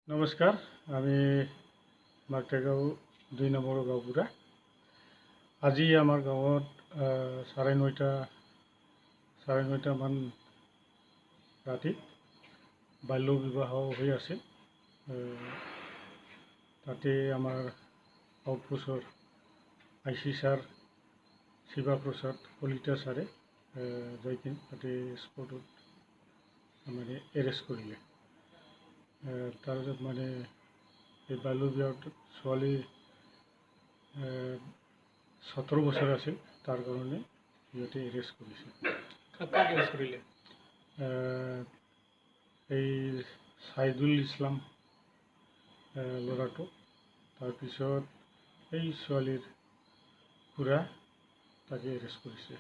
নমস্কাৰ, আমি মাকটেগাঁও 2 নম্বৰ গাঁওবুঢ়া। আজি আমাৰ গাঁৱত 9:30 মান ৰাতি বাল্য বিবাহ হৈ আছে। তাতে আমাৰ আউটপোষ্টৰ IC ছাৰ শিৱাপ্ৰসাদ কলিতা ছাৰে যাই কিনে তাতে স্পটত মানে এৰেষ্ট কৰিলে। তাৰপিছত মানে এই বাল্য বিবাহত ছোৱালী 17 বছৰ আছিল, তাৰ কাৰণে সিহঁতে এৰেষ্ট কৰিছে। কাক এৰেষ্ট কৰিলে? এই ছাইদুল ইছলাম ল'ৰাটো, তাৰপিছত এই ছোৱালীৰ খুৰা তাকে এৰেষ্ট কৰিছে।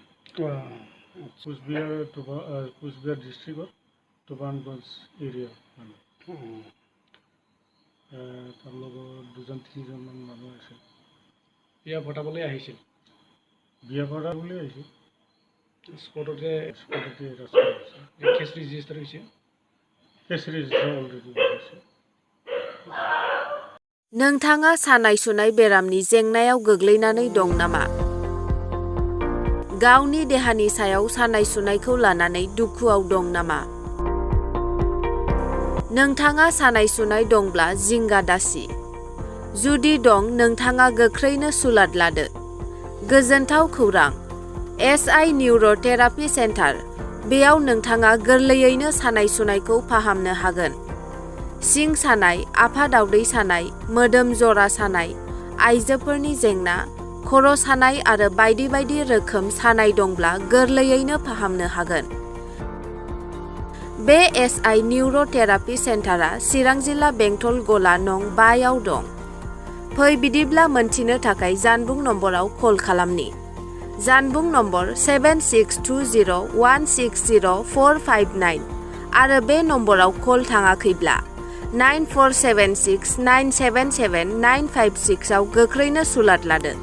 কোচবিহাৰ ডিষ্ট্ৰিক্টৰ তোবানগঞ্জ এৰিয়া মানে। তাৰ লগত 2-3জন মান মানুহ আছে। বিয়া পতাবলৈ আহিছিল। বিয়া পতাবলৈ আহিছিল। স্পটতে এৰেষ্ট কৰিছে। কেছ ৰেজিষ্টাৰ হৈছে। केस रेजिस्टार अलरेडि जाबाय। नोंथाङा सानाय सुनाय बेरामनि जेंनायाव गोग्लैनानै दं नामा? गावनि देहानि सायाव सानाय सुनायखौ लानानै दुखुआव दं नामा? नोंथाङा सानाय सुनाय दंब्ला जिंगा दासि। जुदि दं, नोंथाङा गोख्रैनो सुलाद लादो। गोजोनथाव खौरां, SI निउर'थेरापि सेन्टार। बेयाव नोंथाङा गोरलैयैनो सानाय सुनायखौ फाहामनो हागोन। सिं सानाय, आफादावदै सानाय, मोदोम जरा सानाय, आइजोफोरनि जेंना, खर' सानाय आरो बायदि बायदि रोखोम सानाय दंब्ला गोरलैयैनो फाहामनो हागोन। बे SI निउर'थेरापि सेन्टारा चिरां जिल्ला बेंटल गला नं 5 आव दं। फै बिदिब्ला मोनथिनो थाखाय जानबुं नम्बराव कल खालामनि। जानबुं नम्बर 7620160459 आरो बे नम्बराव कल थाङाखैब्ला 9476977956 आव गोख्रैनो सुलाद लादो।